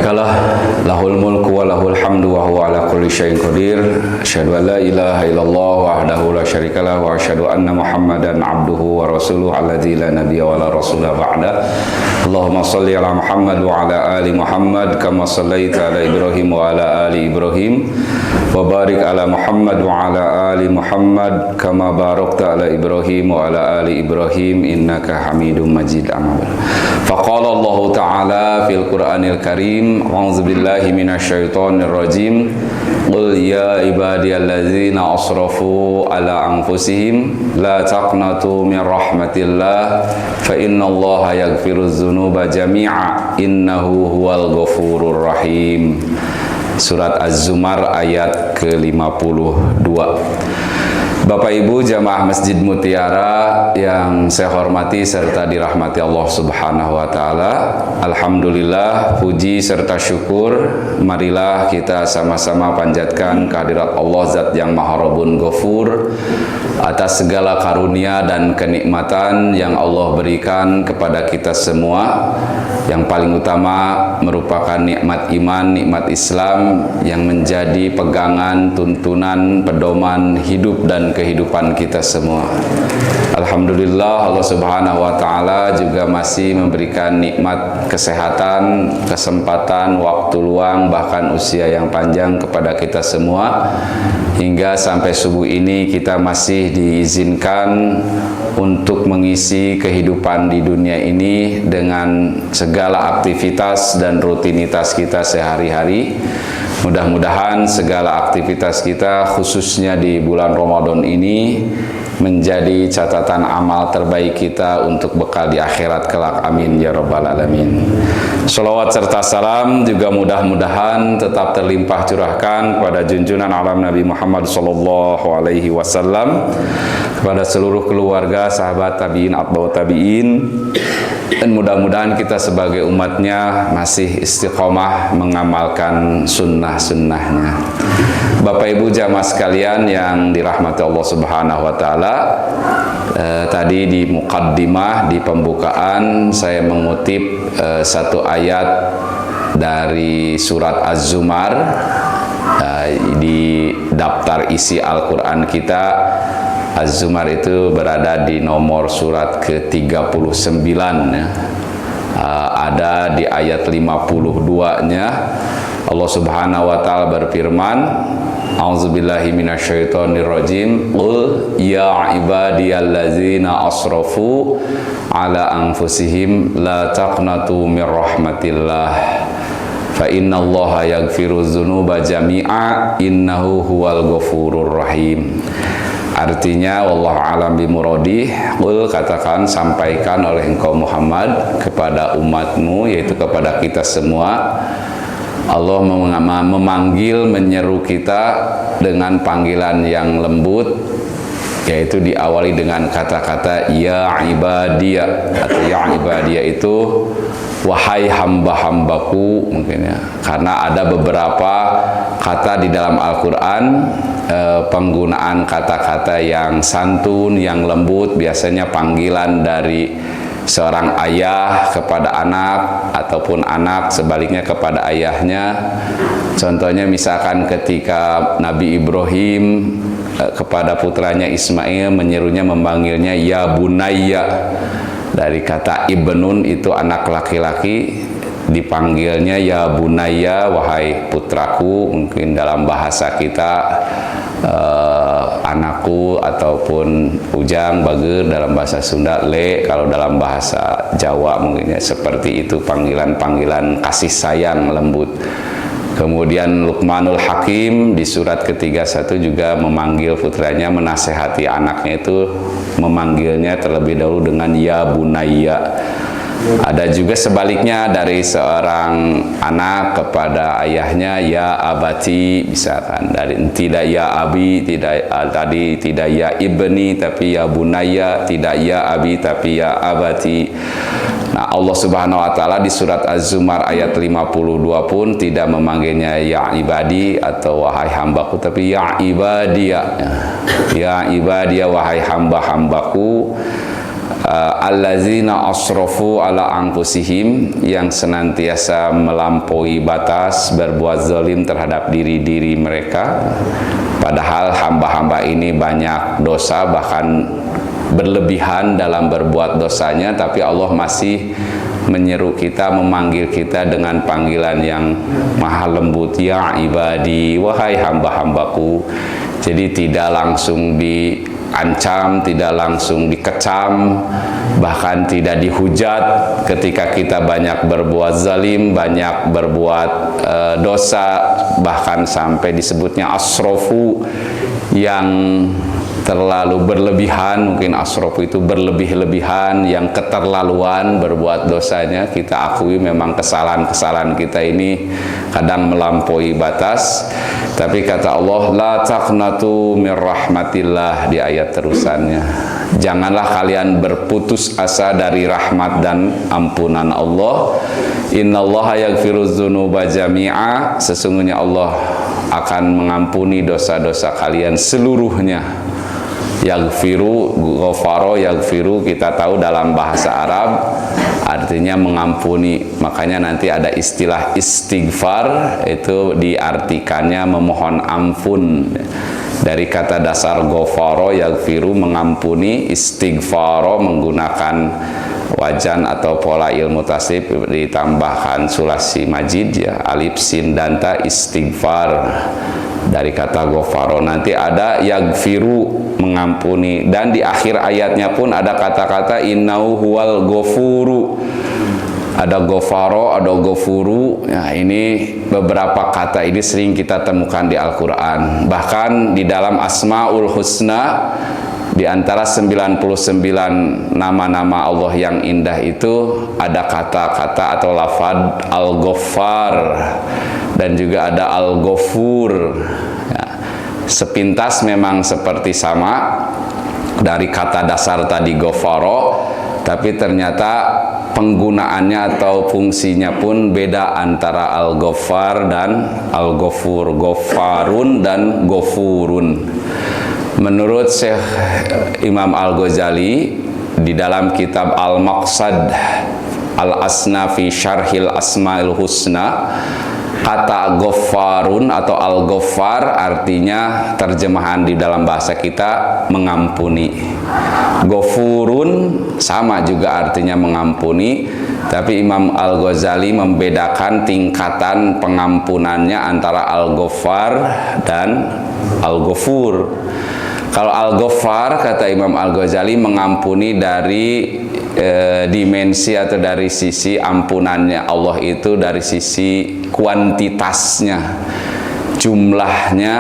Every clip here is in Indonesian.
syarikalah, lahul mulku wa lahul hamdu wa huwa ala kulli syai'in qadir. Asyhadu an la ilaha illallah wahdahu la syarikalah wa asyhadu anna Muhammadan abduhu wa rasuluhu alladzi la nabiyya wa la rasula ba'da. Allahumma shalli ala Muhammad wa ala ali Muhammad kama shallaita ala Ibrahim wa ala ali Ibrahim wa barik ala Muhammad wa ala ali Muhammad kama barakta ala Ibrahim wa ala ali Ibrahim innaka Hamidum Majid. Amma ba'd. Faqala Allah Ta'ala fil Qur'anil Karim, a'udzu billahi minasyaitonir rajim. Qul ya ibadiyalladzina asrafu ala anfusihim la taqnatu min rahmatillah fa innallaha yaghfiruz dzunuba jami'a innahu huwal ghafurur rahim. Surat Az-Zumar ayat ke-52. Bapak Ibu jamaah Masjid Mutiara yang saya hormati serta dirahmati Allah Subhanahu wa taala. Alhamdulillah, puji serta syukur marilah kita sama-sama panjatkan kehadirat Allah Zat yang Maha Rabbun Ghafur atas segala karunia dan kenikmatan yang Allah berikan kepada kita semua. Yang paling utama merupakan nikmat iman, nikmat Islam yang menjadi pegangan, tuntunan, pedoman hidup dan kehidupan kita semua. Alhamdulillah, Allah Subhanahu wa taala juga masih memberikan nikmat kesehatan, kesempatan, waktu luang, bahkan usia yang panjang kepada kita semua. Hingga sampai subuh ini kita masih diizinkan untuk mengisi kehidupan di dunia ini dengan segala aktivitas dan rutinitas kita sehari-hari. Mudah-mudahan segala aktivitas kita khususnya di bulan Ramadan ini menjadi catatan amal terbaik kita untuk bekal di akhirat kelak. Amin ya rabbal alamin. Shalawat serta salam juga mudah-mudahan tetap terlimpah curahkan kepada junjungan alam Nabi Muhammad sallallahu alaihi wasallam, kepada seluruh keluarga, sahabat tabi'in, atba'ut tabi'in, dan mudah-mudahan kita sebagai umatnya masih istiqomah mengamalkan sunnah-sunnahnya. Bapak Ibu jamaah sekalian yang dirahmati Allah Subhanahu wa taala, tadi di muqaddimah, di pembukaan saya mengutip satu ayat dari surat Az-Zumar. Di daftar isi Al-Quran kita, Az-Zumar itu berada di nomor surat ke-39 ya. Ada di ayat 52-nya Allah Subhanahu wa taala berfirman, a'udzubillahi minasyaitonirrajim, qul ya ibadiyalladzina asrafu ala anfusihim la taqnatu mir rahmatillah fa innallaha yaghfiruz dzunuba jami'a innahu huwal ghafurur rahim. Artinya, wallahu alam bimuradih, qul, katakan, sampaikan oleh engkau Muhammad kepada umatmu, yaitu kepada kita semua, Allah memanggil, menyeru kita dengan panggilan yang lembut, yaitu diawali dengan kata-kata ya ibadiyah, atau ya ibadiyah itu wahai hamba-hambaku, mungkin ya, karena ada beberapa kata di dalam Al-Quran, penggunaan kata-kata yang santun, yang lembut, biasanya panggilan dari seorang ayah kepada anak, ataupun anak sebaliknya kepada ayahnya. Contohnya misalkan ketika Nabi Ibrahim kepada putranya Ismail menyerunya, memanggilnya ya bunayya. Dari kata ibnun itu anak laki-laki, dipanggilnya ya bunayya, wahai putraku, mungkin dalam bahasa kita anakku, ataupun ujang, bager dalam bahasa Sunda, le kalau dalam bahasa Jawa mungkinnya seperti itu, panggilan-panggilan kasih sayang lembut. Kemudian Luqmanul Hakim di surat ke-31 juga memanggil putranya, menasehati anaknya itu, memanggilnya terlebih dahulu dengan ya bunayya. Ada juga sebaliknya dari seorang anak kepada ayahnya ya abati, misalkan dari tidak ya abi, tidak tadi tidak ya ibni tapi ya bunayya, tidak ya abi tapi ya abati. Nah, Allah Subhanahu wa taala di surat Az-Zumar ayat 52 pun tidak memanggilnya ya ibadi atau wahai hambaku, tapi ya ibadiyah. Ya ibadiyah, wahai hamba-hambaku. allazina asrafu ala anfusihim, yang senantiasa melampaui batas berbuat zalim terhadap diri-diri mereka, padahal hamba-hamba ini banyak dosa, bahkan berlebihan dalam berbuat dosanya, tapi Allah masih menyeru kita, memanggil kita dengan panggilan yang maha lembut, ya ibadi, wahai hamba-hambaku. Jadi tidak langsung diancam, tidak langsung dikecam, bahkan tidak dihujat ketika kita banyak berbuat zalim, banyak berbuat dosa, bahkan sampai disebutnya asrofu, yang terlalu berlebihan. Mungkin asrofu itu berlebih-lebihan, yang keterlaluan berbuat dosanya. Kita akui memang kesalahan-kesalahan kita ini kadang melampaui batas, tapi kata Allah, la taqnatu mir rahmatillah di ayat terusannya, janganlah kalian berputus asa dari rahmat dan ampunan Allah. Innallaha yaghfiruz dzunuba jami'a, sesungguhnya Allah akan mengampuni dosa-dosa kalian seluruhnya. Yaghfiru, ghafaro, yaghfiru, kita tahu dalam bahasa Arab artinya mengampuni. Makanya nanti ada istilah istighfar, itu diartikannya memohon ampun. Dari kata dasar ghafaro, yaghfiru, mengampuni, istighfaro menggunakan wajan atau pola ilmu tasrif ditambahkan sulasi majid, ya, alif sin dan ta, istighfar dari kata ghafaro. Nanti ada yaghfiru, mengampuni, dan di akhir ayatnya pun ada kata-kata innahu huwal ghafuru. Ada ghafaro, ada ghafuru. Nah, ini beberapa kata ini sering kita temukan di Al-Quran. Bahkan di dalam Asmaul Husna, di antara 99 nama-nama Allah yang indah itu ada kata-kata atau lafaz Al-Ghaffar dan juga ada Al-Ghafur. Ya, sepintas memang seperti sama dari kata dasar tadi Ghafaro, tapi ternyata penggunaannya atau fungsinya pun beda antara Al-Ghaffar dan Al-Ghafur. Ghaffarun dan Ghafurun. Menurut Syekh Imam Al-Ghazali di dalam kitab Al-Maqsad Al-Asna fi Syarhil Asma'il Husna, kata Ghaffarun atau Al-Ghaffar artinya terjemahan di dalam bahasa kita mengampuni. Ghafurun sama juga artinya mengampuni, tapi Imam Al-Ghazali membedakan tingkatan pengampunannya antara Al-Ghaffar dan Al-Ghafur. Kalau Al-Ghaffar, kata Imam Al-Ghazali, mengampuni dari dimensi atau dari sisi ampunannya Allah itu dari sisi kuantitasnya, jumlahnya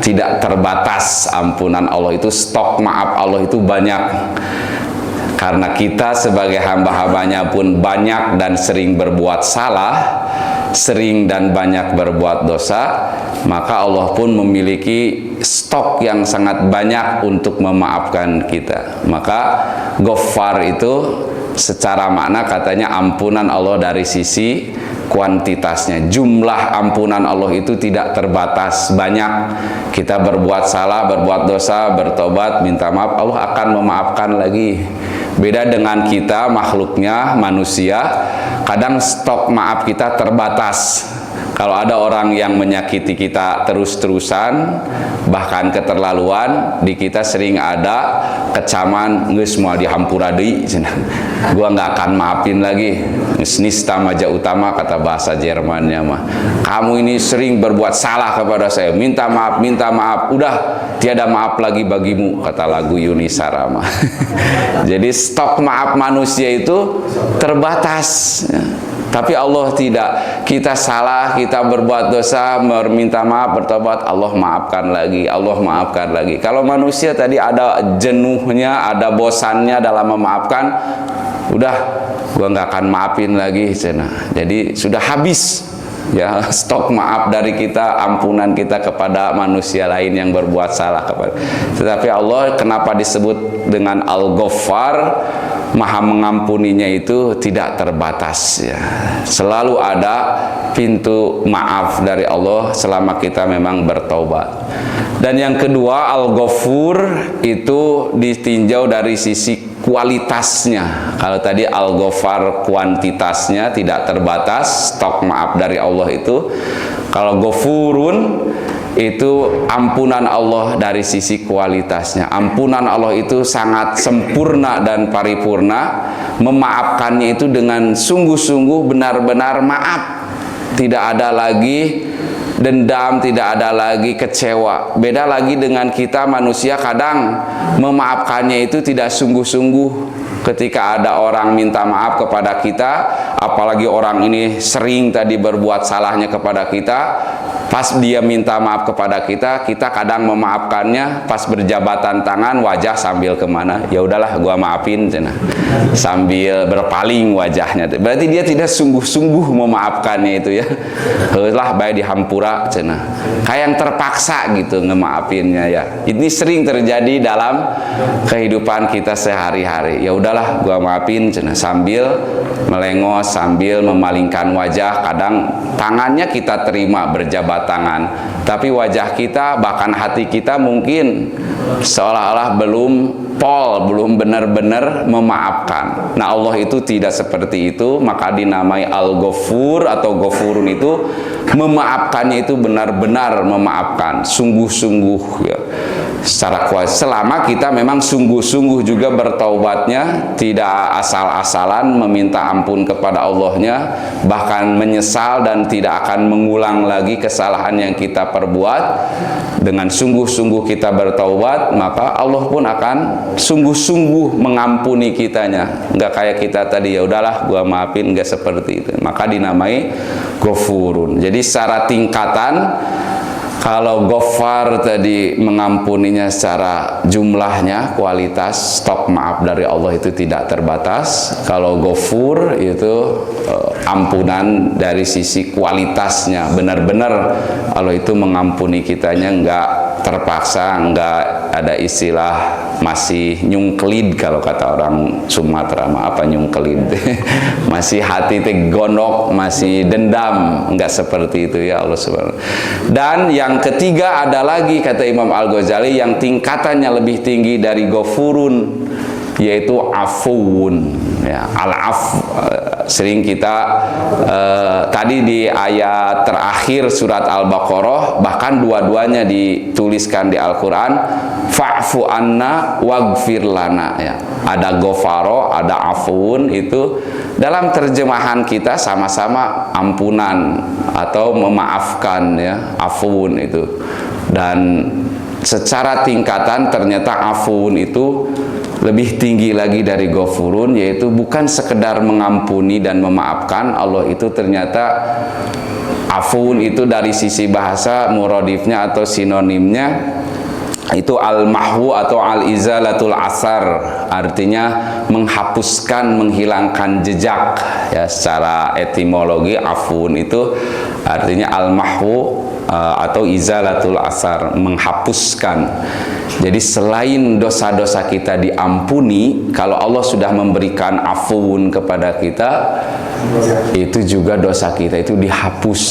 tidak terbatas. Ampunan Allah itu, stok maaf Allah itu banyak. Karena kita sebagai hamba-hambanya pun banyak dan sering berbuat salah, sering dan banyak berbuat dosa, maka Allah pun memiliki stok yang sangat banyak untuk memaafkan kita. Maka Ghaffar itu secara makna katanya ampunan Allah dari sisi kuantitasnya. Jumlah ampunan Allah itu tidak terbatas, banyak. Kita berbuat salah, berbuat dosa, bertobat, minta maaf, Allah akan memaafkan lagi. Beda dengan kita, makhluknya, manusia, kadang stok maaf kita terbatas. Kalau ada orang yang menyakiti kita terus-terusan, bahkan keterlaluan, di kita sering ada kecaman, geus moal dihampura deui, gua nggak akan maafin lagi. Nista maja utama, kata bahasa Jermannya mah. Kamu ini sering berbuat salah kepada saya, minta maaf, udah tiada maaf lagi bagimu, kata lagu Yuni Shara mah. Jadi stok maaf manusia itu terbatas. Tapi Allah tidak. Kita salah, kita berbuat dosa, meminta maaf, bertobat, Allah maafkan lagi, Allah maafkan lagi. Kalau manusia tadi ada jenuhnya, ada bosannya dalam memaafkan, udah, gua nggak akan maafin lagi, cina. Jadi sudah habis ya stok maaf dari kita, ampunan kita kepada manusia lain yang berbuat salah kepada. Tetapi Allah kenapa disebut dengan Al-Ghaffar? Maha mengampuninya itu tidak terbatas, ya. Selalu ada pintu maaf dari Allah selama kita memang bertaubat. Dan yang kedua, Al-Ghafur itu ditinjau dari sisi kualitasnya. Kalau tadi Al-Ghafar kuantitasnya tidak terbatas, stok maaf dari Allah itu. Kalau Ghafurun itu ampunan Allah dari sisi kualitasnya. Ampunan Allah itu sangat sempurna dan paripurna. Memaafkannya itu dengan sungguh-sungguh, benar-benar maaf. Tidak ada lagi dendam, tidak ada lagi kecewa. Beda lagi dengan kita manusia, kadang memaafkannya itu tidak sungguh-sungguh. Ketika ada orang minta maaf kepada kita, apalagi orang ini sering tadi berbuat salahnya kepada kita, pas dia minta maaf kepada kita, kita kadang memaafkannya, pas berjabatan tangan wajah sambil kemana, ya udahlah gua maafin cina, sambil berpaling wajahnya. Berarti dia tidak sungguh-sungguh memaafkannya itu ya. Lah baik dihampura cina, kayak yang terpaksa gitu ngemaafinnya ya. Ini sering terjadi dalam kehidupan kita sehari-hari. Ya udahlah gua maafin cina, sambil melengos, sambil memalingkan wajah. Kadang tangannya kita terima berjabat tangan, tapi wajah kita bahkan hati kita mungkin seolah-olah belum benar-benar memaafkan. Nah Allah itu tidak seperti itu, maka dinamai Al-Ghafur atau Ghafurun itu memaafkannya itu benar-benar memaafkan, sungguh-sungguh ya. Secara kuat, selama kita memang sungguh-sungguh juga bertaubatnya, tidak asal-asalan meminta ampun kepada Allahnya, bahkan menyesal dan tidak akan mengulang lagi kesalahan yang kita perbuat. Dengan sungguh-sungguh kita bertaubat, maka Allah pun akan sungguh-sungguh mengampuni kitanya. Enggak kayak kita tadi, ya udahlah gua maafin, enggak seperti itu. Maka dinamai Ghafurun. Jadi secara tingkatan, kalau Ghafar tadi mengampuninya secara jumlahnya, kualitas, stok maaf dari Allah itu tidak terbatas. Kalau Ghafur itu ampunan dari sisi kualitasnya, benar-benar Allah itu mengampuni kitanya, enggak terpaksa, enggak ada istilah masih nyungkelid kalau kata orang Sumatera, apa nyungkelid? Masih hati gondok, masih dendam, enggak seperti itu ya Allah Subhanahu. Dan yang ketiga ada lagi kata Imam Al-Ghazali yang tingkatannya lebih tinggi dari Ghafurun, yaitu Afuun ya. Al-Af sering kita tadi di ayat terakhir surat Al-Baqarah, bahkan dua-duanya dituliskan di Al-Quran, fa'fu anna waghfir lana ya. Ada Ghafaro, ada Afuun, itu dalam terjemahan kita sama-sama ampunan atau memaafkan ya, Afuun itu. Dan secara tingkatan ternyata Afuun itu lebih tinggi lagi dari Ghafurun, yaitu bukan sekedar mengampuni dan memaafkan. Allah itu ternyata Afuun itu dari sisi bahasa muradifnya atau sinonimnya itu al-mahwu atau al-izalatul asar, artinya menghapuskan, menghilangkan jejak ya. Secara etimologi Afuun itu artinya al-mahwu atau izalatul asar, menghapuskan. Jadi selain dosa-dosa kita diampuni, kalau Allah sudah memberikan afuun kepada kita, itu juga dosa kita itu dihapus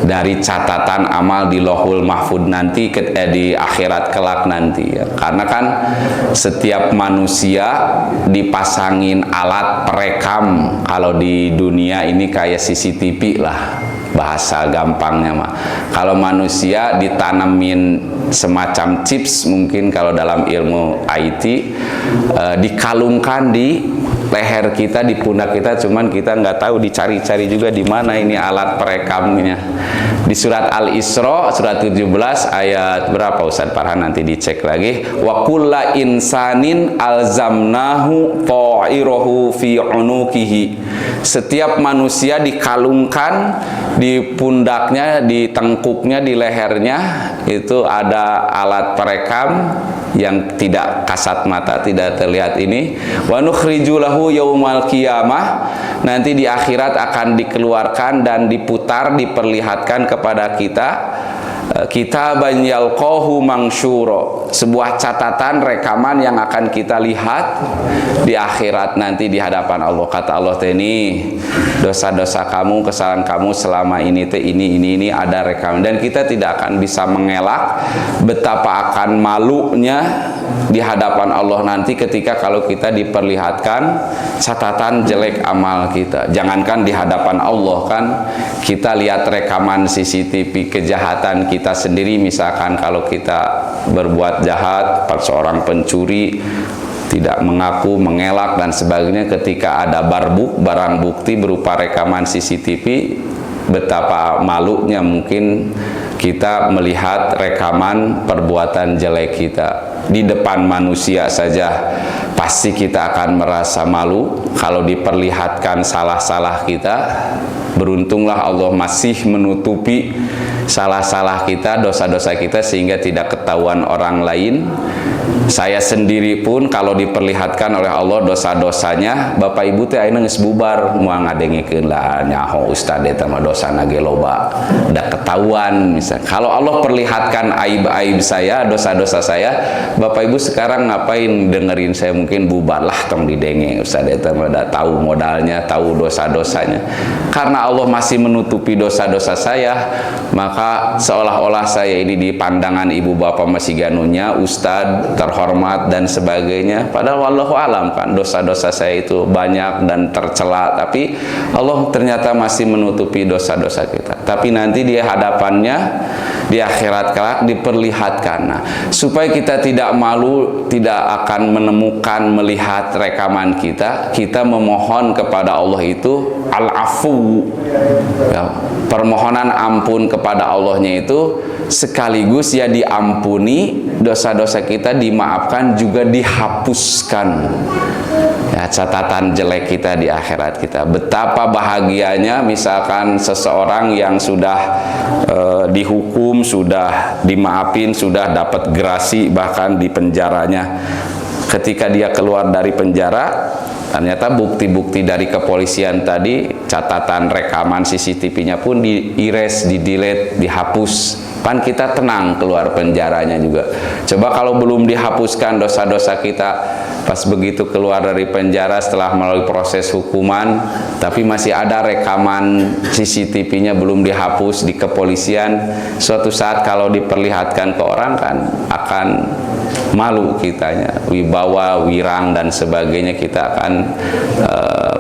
dari catatan amal di Lauhul Mahfud nanti, di akhirat kelak nanti ya. Karena kan setiap manusia dipasangin alat perekam, kalau di dunia ini kayak CCTV lah bahasa gampangnya mah. Kalau manusia ditanamin semacam chips, mungkin kalau dalam ilmu IT, dikalungkan di leher kita, di pundak kita, cuman kita nggak tahu, dicari-cari juga di mana ini alat perekamnya. Di surat Al-Isra surat 17 ayat berapa Ustaz Farhan, nanti dicek lagi. Wa kulla insanin alzamnahu ta'irahu fi unukihi. Setiap manusia dikalungkan di pundaknya, di tengkuknya, di lehernya itu ada alat perekam yang tidak kasat mata, tidak terlihat ini. Wa nukhriju lahu yaumal qiyamah, nanti di akhirat akan dikeluarkan dan diputar, diperlihatkan kepada kita kitaban yalqahu mansyura, sebuah catatan rekaman yang akan kita lihat di akhirat nanti di hadapan Allah. Kata Allah ini dosa-dosa kamu, kesalahan kamu selama ini ini ada rekaman, dan kita tidak akan bisa mengelak betapa akan malunya di hadapan Allah nanti ketika kalau kita diperlihatkan catatan jelek amal kita. Jangankan di hadapan Allah, kan kita lihat rekaman CCTV kejahatan kita sendiri, misalkan kalau kita berbuat jahat, seorang pencuri tidak mengaku, mengelak dan sebagainya, ketika ada barang bukti berupa rekaman CCTV, betapa malunya mungkin kita melihat rekaman perbuatan jelek kita di depan manusia saja. Pasti kita akan merasa malu kalau diperlihatkan salah-salah kita. Beruntunglah Allah masih menutupi salah-salah kita, dosa-dosa kita, sehingga tidak ketahuan orang lain. Saya sendiri pun kalau diperlihatkan oleh Allah dosa-dosanya, Bapak Ibu teh ayeuna geus bubar moal ngadengikeun lah nyaho ustad eta mah dosana ge loba, da ketahuan. Misal kalau Allah perlihatkan aib-aib saya, dosa-dosa saya, Bapak Ibu sekarang ngapain dengerin saya? Mungkin bubar lah tong didenge ustad eta mah da tahu modalnya, tahu dosa-dosanya. Karena Allah masih menutupi dosa-dosa saya, maka seolah-olah saya ini di pandangan ibu bapak masih ganunya ustad terhormat dan sebagainya, padahal wallahu alam kan dosa-dosa saya itu banyak dan tercela, tapi Allah ternyata masih menutupi dosa-dosa kita. Tapi nanti di hadapannya di akhirat kelak diperlihatkan. Nah, supaya kita tidak malu, tidak akan menemukan melihat rekaman kita, kita memohon kepada Allah itu al-afu, ya, permohonan ampun kepada Allahnya itu sekaligus ya diampuni dosa-dosa kita, dimaafkan juga dihapuskan ya catatan jelek kita di akhirat kita. Betapa bahagianya misalkan seseorang yang sudah dihukum, sudah dimaafin, sudah dapat gerasi bahkan di penjaranya, ketika dia keluar dari penjara ternyata bukti-bukti dari kepolisian tadi, catatan rekaman CCTV-nya pun di-erase, di-delete, dihapus. Pan kita tenang keluar penjaranya juga. Coba kalau belum dihapuskan dosa-dosa kita, pas begitu keluar dari penjara setelah melalui proses hukuman, tapi masih ada rekaman CCTV-nya belum dihapus di kepolisian, suatu saat kalau diperlihatkan ke orang kan akan malu kitanya, wibawa, wirang dan sebagainya, kita akan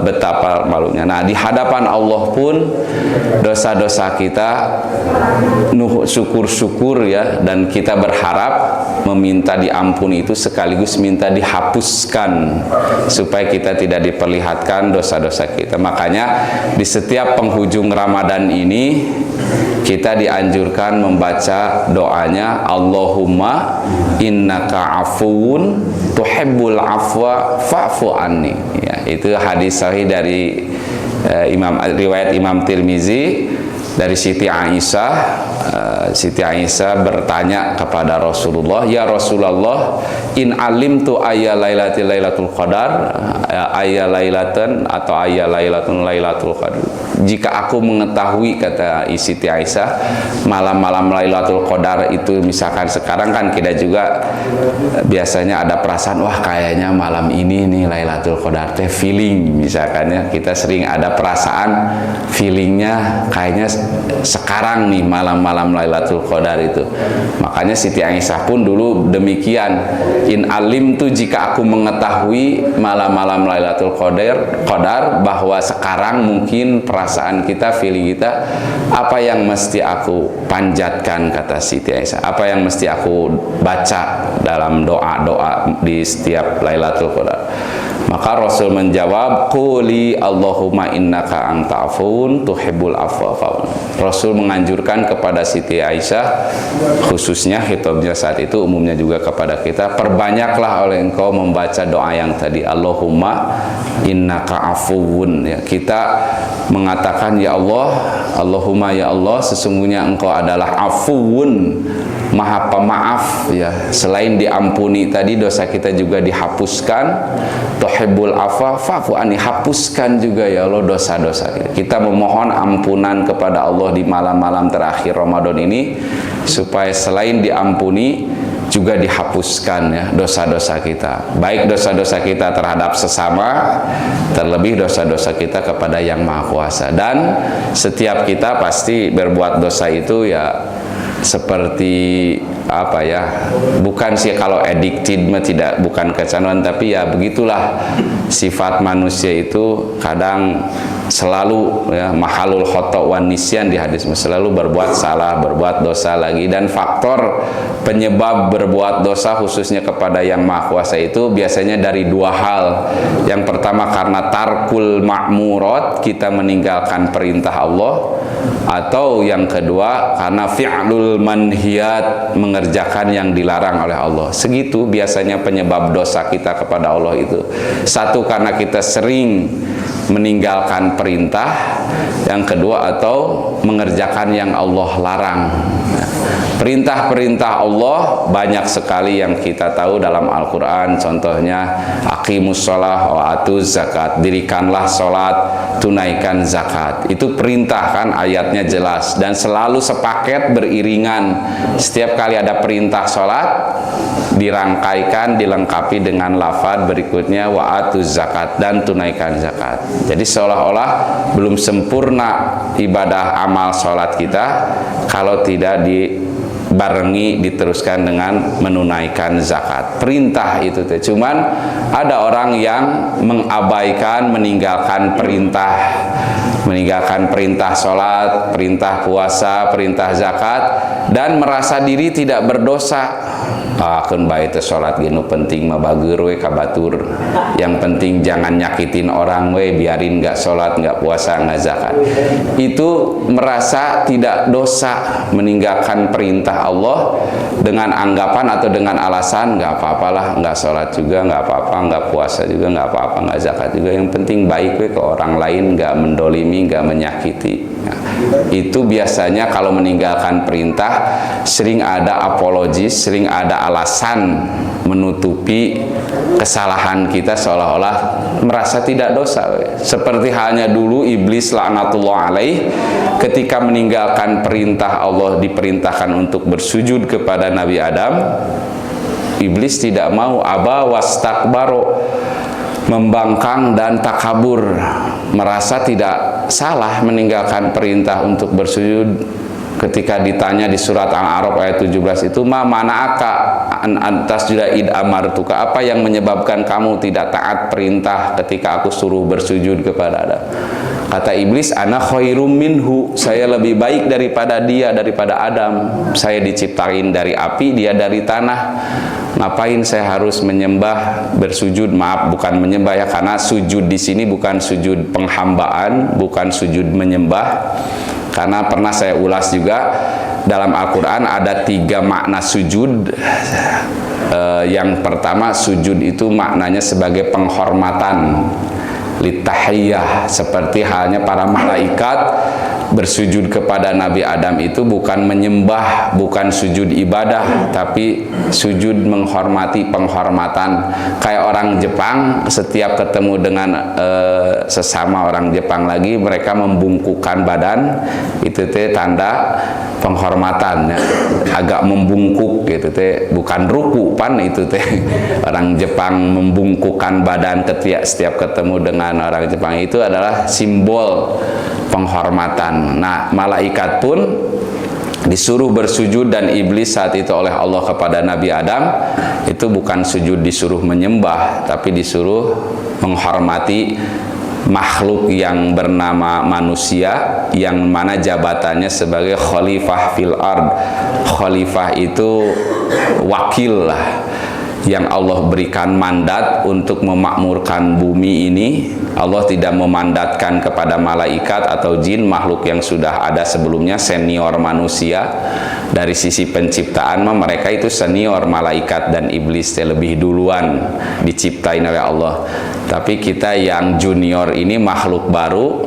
betapa malunya. Nah, di hadapan Allah pun dosa-dosa kita syukur-syukur ya, dan kita berharap meminta diampuni itu sekaligus minta dihapuskan supaya kita tidak diperlihatkan dosa-dosa kita. Makanya di setiap penghujung Ramadan ini kita dianjurkan membaca doanya Allahumma innaka afuwun tuhibbul afwa fa'fu anni. Ya, itu hadis sahih dari riwayat Imam Tirmizi dari Siti Aisyah. Siti Aisyah bertanya kepada Rasulullah, ya Rasulullah, in alimtu ayya lailatul qadar, ayya lailatan atau ayya lailatul qadar. Jika aku mengetahui, kata Siti Aisyah, malam-malam Lailatul Qadar itu, misalkan sekarang kan kita juga biasanya ada perasaan, wah kayaknya malam ini nih Lailatul Qadar teh feeling, misalkan ya, kita sering ada perasaan feelingnya kayaknya sekarang nih malam-malam Lailatul Qadar itu. Makanya Siti Aisyah pun dulu demikian, in alim tuh, jika aku mengetahui malam-malam Lailatul Qadar bahwa sekarang mungkin perasaan kita, feeling kita, apa yang mesti aku panjatkan, kata Siti Aisyah, apa yang mesti aku baca dalam doa-doa di setiap Lailatul Qadar. Maka Rasul menjawab, quli Allahumma innaka anta afuwun tuhibbul afwa fa'fu. Rasul menganjurkan kepada Siti Aisyah, khususnya khitabnya saat itu, umumnya juga kepada kita, perbanyaklah oleh engkau membaca doa yang tadi, Allahumma innaka afuwun. Ya, kita mengatakan, ya Allah, Allahumma ya Allah, sesungguhnya engkau adalah afuwun, maha pemaaf ya. Selain diampuni tadi, dosa kita juga dihapuskan. tuhibbul afwa fa'fu anni, hapuskan juga ya Allah dosa-dosa kita. Kita memohon ampunan kepada Allah di malam-malam terakhir Ramadan ini supaya selain diampuni juga dihapuskan ya dosa-dosa kita, baik dosa-dosa kita terhadap sesama, terlebih dosa-dosa kita kepada Yang Maha Kuasa. Dan setiap kita pasti berbuat dosa itu ya seperti apa ya, bukan sih kalau addicted mah tidak, bukan kecanduan, tapi ya begitulah sifat manusia itu kadang selalu ya, mahalul khata' wan nisyan di hadis, selalu berbuat salah, berbuat dosa lagi. Dan faktor penyebab berbuat dosa khususnya kepada Yang Maha Kuasa itu biasanya dari dua hal. Yang pertama karena tarkul ma'murat, kita meninggalkan perintah Allah, atau yang kedua karena fi'lul manhiyat, mengerjakan yang dilarang oleh Allah. Segitu biasanya penyebab dosa kita kepada Allah itu. Satu karena kita sering meninggalkan perintah, yang kedua atau mengerjakan yang Allah larang. Perintah-perintah Allah banyak sekali yang kita tahu dalam Al-Quran. Contohnya aqimus sholah wa atuz zakat, dirikanlah sholat, tunaikan zakat. Itu perintah kan, ayatnya jelas dan selalu sepaket beriringan. Setiap kali ada perintah sholat dirangkaikan, dilengkapi dengan lafaz berikutnya wa atuz zakat, dan tunaikan zakat. Jadi seolah-olah belum sempurna ibadah amal sholat kita kalau tidak dibarengi, diteruskan dengan menunaikan zakat. Perintah itu teh. Cuman ada orang yang mengabaikan, meninggalkan perintah sholat, perintah puasa, perintah zakat, dan merasa diri tidak berdosa. Keun bae teh sholat ginu penting mah bageur we kabatur. Yang penting jangan nyakitin orang we, biarin nggak sholat, nggak puasa, nggak zakat. Itu merasa tidak dosa meninggalkan perintah Allah dengan anggapan atau dengan alasan nggak apa-apalah, nggak sholat juga nggak apa-apa, nggak puasa juga nggak apa-apa, nggak zakat juga, yang penting baik we ke orang lain, nggak mendolimi, nggak menyakiti. Nah, itu biasanya kalau meninggalkan perintah sering ada apologis, sering ada alasan menutupi kesalahan kita, seolah-olah merasa tidak dosa. Seperti halnya dulu iblis laknatullah alaih, ketika meninggalkan perintah Allah, diperintahkan untuk bersujud kepada Nabi Adam, iblis tidak mau, aba wastakbaro, membangkang dan takabur, merasa tidak salah meninggalkan perintah untuk bersujud. Ketika ditanya di surat Al-A'raf ayat 17 itu, mana'aka an tasjuda id amartuka, apa yang menyebabkan kamu tidak taat perintah ketika aku suruh bersujud kepada Adam? Kata iblis, ana khairum minhu, saya lebih baik daripada dia, daripada Adam. Saya diciptain dari api, dia dari tanah. Ngapain saya harus menyembah, bersujud? Maaf, bukan menyembah ya, karena sujud di sini bukan sujud penghambaan, bukan sujud menyembah. Karena pernah saya ulas juga dalam Al-Quran ada 3 makna sujud. Yang pertama, sujud itu maknanya sebagai penghormatan, litahiyah, seperti halnya para malaikat bersujud kepada Nabi Adam itu bukan menyembah, bukan sujud ibadah, tapi sujud menghormati, penghormatan. Kayak orang Jepang setiap ketemu dengan sesama orang Jepang lagi, mereka membungkukkan badan, itu teh tanda penghormatan ya. Agak membungkuk gitu teh, bukan ruku pan, itu teh orang Jepang membungkukkan badan ketika setiap ketemu dengan orang Jepang, itu adalah simbol penghormatan. Nah, malaikat pun disuruh bersujud, dan iblis saat itu oleh Allah kepada Nabi Adam itu bukan sujud disuruh menyembah, tapi disuruh menghormati makhluk yang bernama manusia, yang mana jabatannya sebagai khalifah fil ard. Khalifah itu wakil lah, yang Allah berikan mandat untuk memakmurkan bumi ini. Allah tidak memandatkan kepada malaikat atau jin, makhluk yang sudah ada sebelumnya, senior manusia. Dari sisi penciptaan mereka itu senior, malaikat dan iblis lebih duluan diciptain oleh Allah. Tapi kita yang junior ini, makhluk baru,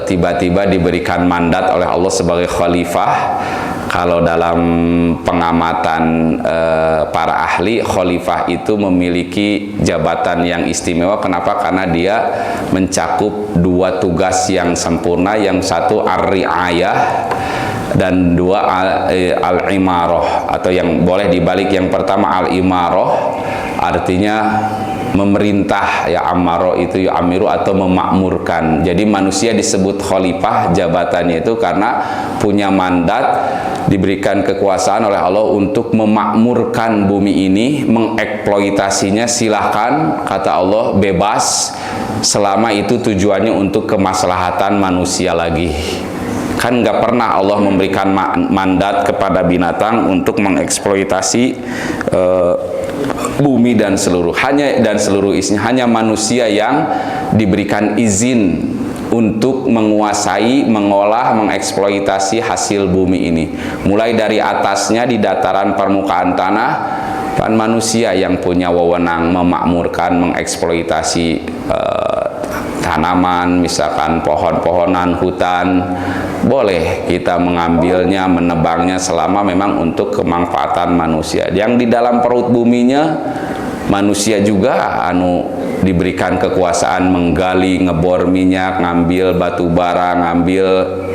tiba-tiba diberikan mandat oleh Allah sebagai khalifah. Kalau dalam pengamatan para ahli, khalifah itu memiliki jabatan yang istimewa. Kenapa? Karena dia mencakup dua tugas yang sempurna. Yang satu ar-ri'ayah dan dua al-imarah, atau yang boleh dibalik, yang pertama al-imarah artinya memerintah, ya amaro itu ya amiru atau memakmurkan. Jadi manusia disebut khalifah jabatannya itu karena punya mandat, diberikan kekuasaan oleh Allah untuk memakmurkan bumi ini, mengeksploitasinya. Silahkan, kata Allah, bebas selama itu tujuannya untuk kemaslahatan manusia lagi. Kan nggak pernah Allah memberikan mandat kepada binatang untuk mengeksploitasi bumi dan seluruh isinya. Hanya manusia yang diberikan izin untuk menguasai, mengolah, mengeksploitasi hasil bumi ini. Mulai dari atasnya di dataran permukaan tanah, kan manusia yang punya wewenang memakmurkan, mengeksploitasi tanaman, misalkan pohon-pohonan, hutan, boleh kita mengambilnya, menebangnya selama memang untuk kemanfaatan manusia. Yang di dalam perut buminya, manusia juga diberikan kekuasaan menggali, ngebor minyak, ngambil batu bara, ngambil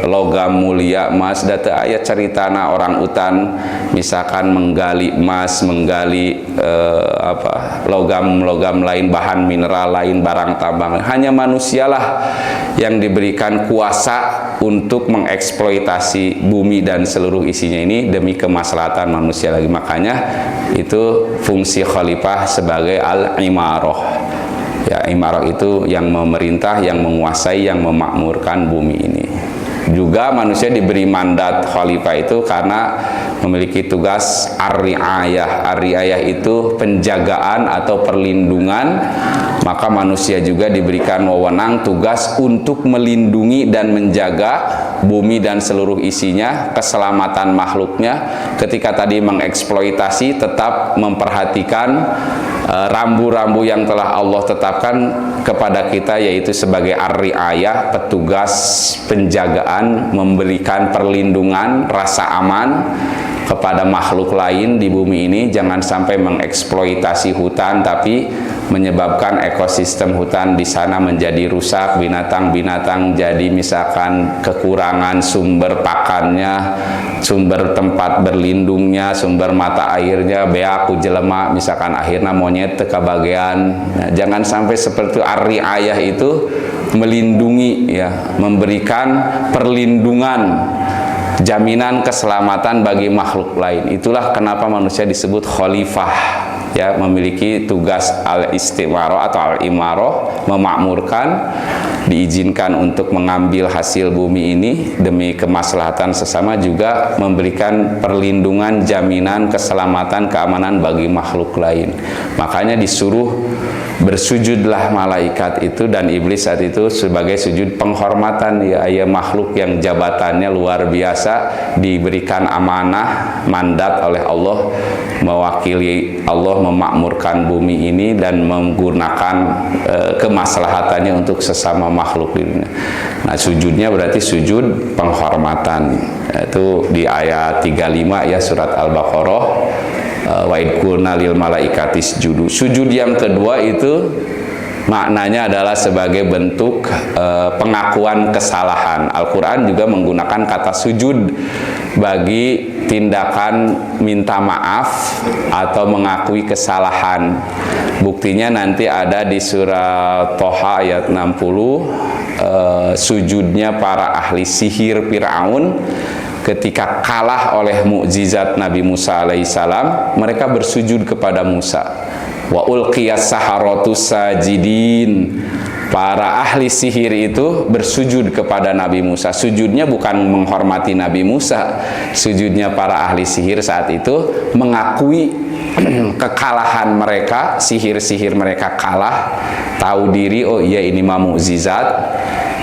logam mulia, emas. Data ayat ceritana orang utan misalkan menggali emas, menggali logam-logam lain, bahan mineral lain, barang tambang. Hanya manusialah yang diberikan kuasa untuk mengeksploitasi bumi dan seluruh isinya ini demi kemaslahatan manusia lagi. Makanya itu fungsi khalifah sebagai al-imarah. Ya, imarah itu yang memerintah, yang menguasai, yang memakmurkan bumi ini. Juga manusia diberi mandat khalifah itu karena memiliki tugas ar-ri'ayah. Ar-ri'ayah itu penjagaan atau perlindungan. Maka manusia juga diberikan wewenang, tugas untuk melindungi dan menjaga bumi dan seluruh isinya, keselamatan makhluknya. Ketika tadi mengeksploitasi, tetap memperhatikan rambu-rambu yang telah Allah tetapkan kepada kita, yaitu sebagai ar-ri'ayah, petugas penjagaan, memberikan perlindungan, rasa aman kepada makhluk lain di bumi ini. Jangan sampai mengeksploitasi hutan tapi menyebabkan ekosistem hutan di sana menjadi rusak, binatang-binatang jadi misalkan kekurangan sumber pakannya, sumber tempat berlindungnya, sumber mata airnya, beak jelema misalkan akhirnya monyet teka bagian. Nah, jangan sampai seperti ar-ri'ayah itu melindungi, ya, memberikan perlindungan, jaminan keselamatan bagi makhluk lain. Itulah kenapa manusia disebut khalifah, ya, memiliki tugas al-istimarah atau al-imarah, memakmurkan, diizinkan untuk mengambil hasil bumi ini demi kemaslahatan sesama, juga memberikan perlindungan, jaminan keselamatan, keamanan bagi makhluk lain. Makanya disuruh bersujudlah malaikat itu dan iblis saat itu sebagai sujud penghormatan, ya, makhluk yang jabatannya luar biasa, diberikan amanah, mandat oleh Allah, mewakili Allah memakmurkan bumi ini dan menggunakan kemaslahatannya untuk sesama makhluk di dunia. Nah, sujudnya berarti sujud penghormatan. Itu di ayat 35 ya surat Al-Baqarah. Wa id qulna lil malaikati isjudu. Sujud yang kedua itu maknanya adalah sebagai bentuk pengakuan kesalahan. Al-Quran juga menggunakan kata sujud bagi tindakan minta maaf atau mengakui kesalahan. Buktinya nanti ada di surah Toha ayat 60, sujudnya para ahli sihir Fir'aun ketika kalah oleh mukjizat Nabi Musa alaihissalam. Mereka bersujud kepada Musa. Wa ulqiyas saharatus sajidin. Para ahli sihir itu bersujud kepada Nabi Musa. Sujudnya bukan menghormati Nabi Musa. Sujudnya para ahli sihir saat itu mengakui kekalahan mereka, sihir-sihir mereka kalah, tahu diri, oh iya ini mah mukjizat,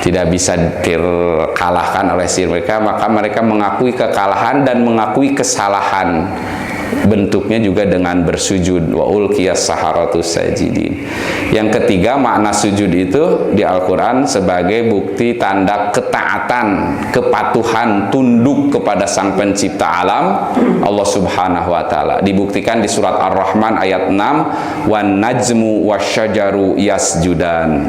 tidak bisa terkalahkan oleh sihir mereka. Maka mereka mengakui kekalahan dan mengakui kesalahan. bentuknya juga dengan bersujud, wa ulqiyas saharatu sajidin. Yang ketiga, makna sujud itu di Al-Quran sebagai bukti tanda ketaatan, kepatuhan, tunduk kepada Sang Pencipta alam, Allah Subhanahu wa Ta'ala. Dibuktikan di surat Ar-Rahman ayat 6, wan najmu wasyajaru yasjudan.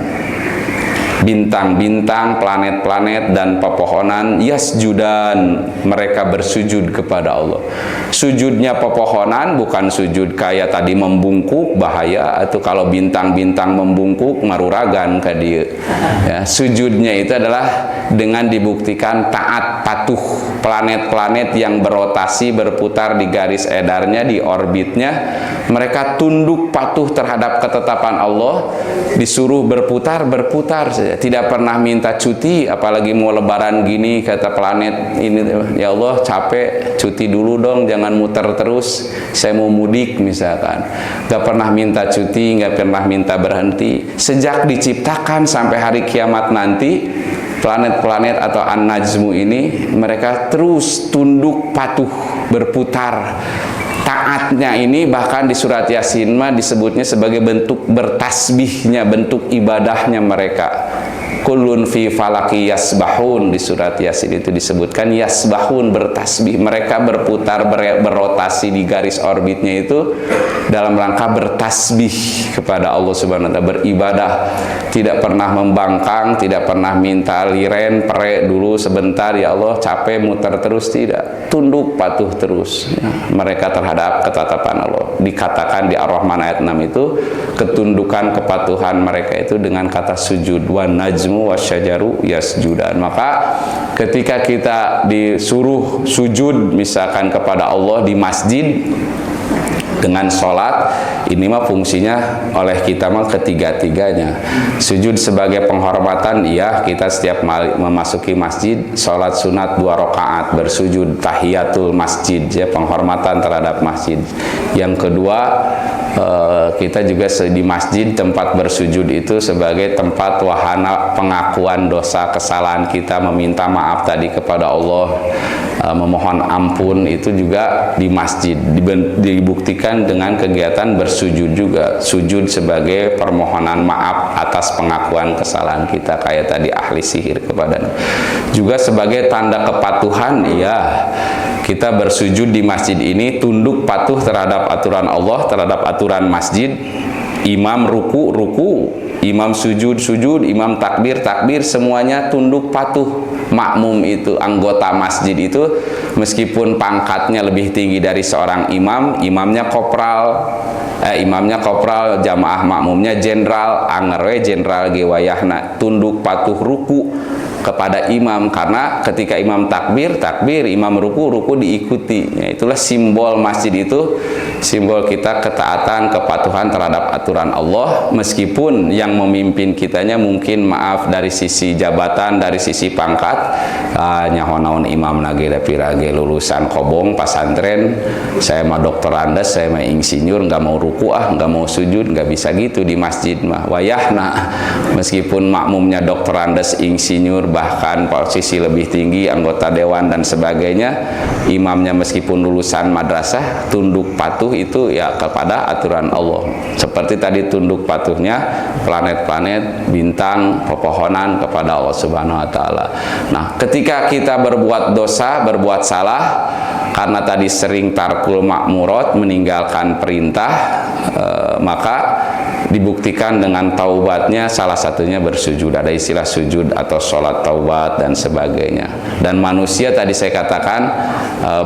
Bintang-bintang, planet-planet, dan pepohonan yasjudan, mereka bersujud kepada Allah. Sujudnya pepohonan bukan sujud kayak tadi membungkuk, bahaya, atau kalau bintang-bintang membungkuk maruragan ke dia. Ya, sujudnya itu adalah dengan dibuktikan taat, patuh. Planet-planet yang berotasi, berputar di garis edarnya, di orbitnya, mereka tunduk patuh terhadap ketetapan Allah, disuruh berputar saja. Tidak pernah minta cuti, apalagi mau lebaran gini, kata planet ini, ya Allah capek, cuti dulu dong, jangan muter terus, saya mau mudik misalkan. Gak pernah minta cuti, gak pernah minta berhenti. Sejak diciptakan sampai hari kiamat nanti, planet-planet atau an-najmu ini, mereka terus tunduk patuh, berputar. Taatnya ini bahkan di surat Yasin mah disebutnya sebagai bentuk bertasbihnya, bentuk ibadahnya mereka. Kullun fi falaki yasbahun, di surat Yasin itu disebutkan yasbahun, bertasbih. Mereka berputar, berotasi di garis orbitnya itu dalam rangka bertasbih kepada Allah Subhanahu wa Ta'ala, beribadah. Tidak pernah membangkang, tidak pernah minta liren, pere dulu sebentar, ya Allah capek muter terus, tidak. Tunduk patuh terus ya, mereka terhadap ketetapan Allah. Dikatakan di Ar-Rahman ayat 6 itu, ketundukan, kepatuhan mereka itu dengan kata sujud, wan najmu wasyajaru yasjudan. Maka ketika kita disuruh sujud misalkan kepada Allah di masjid dengan sholat, ini mah fungsinya oleh kita mah ketiga-tiganya. Sujud sebagai penghormatan, iya, kita setiap memasuki masjid, sholat sunat 2 rakaat, bersujud tahiyatul masjid, ya, penghormatan terhadap masjid. Yang kedua, kita juga di masjid, tempat bersujud itu sebagai tempat wahana pengakuan dosa kesalahan kita, meminta maaf tadi kepada Allah, memohon ampun, itu juga di masjid. Dibuktikan dengan kegiatan bersujud juga, sujud sebagai permohonan maaf atas pengakuan kesalahan kita, kayak tadi ahli sihir kepadanya. Juga sebagai tanda kepatuhan, ya, kita bersujud di masjid ini tunduk patuh terhadap aturan Allah, terhadap aturan masjid. Imam ruku, imam sujud, imam takbir, semuanya tunduk patuh. Makmum itu, anggota masjid itu, meskipun pangkatnya lebih tinggi dari seorang imam, imamnya kopral, jamaah makmumnya jenderal, angerwe jenderal gewayahna, tunduk patuh ruku kepada imam, karena ketika imam takbir, imam ruku diikuti. Ya, itulah simbol masjid itu, simbol kita ketaatan, kepatuhan terhadap aturan Allah, meskipun yang memimpin kitanya mungkin maaf dari sisi jabatan, dari sisi pangkat, nyahonaun imam lagi dapirage lulusan kobong pasantren, saya mah dokter andes, saya mah insinyur, nggak mau ruku nggak mau sujud, nggak bisa gitu di masjid mah. Wayahna, meskipun makmumnya dokter andes, insinyur, bahkan posisi lebih tinggi, anggota dewan dan sebagainya, imamnya meskipun lulusan madrasah, tunduk patuh itu ya kepada aturan Allah. Seperti tadi tunduk patuhnya planet-planet, bintang, pepohonan kepada Allah Subhanahu wa Ta'ala. Nah, ketika kita berbuat dosa, berbuat salah, karena tadi sering tarkul ma'murat, meninggalkan perintah, maka dibuktikan dengan taubatnya, salah satunya bersujud. Ada istilah sujud atau sholat taubat dan sebagainya. Dan manusia tadi saya katakan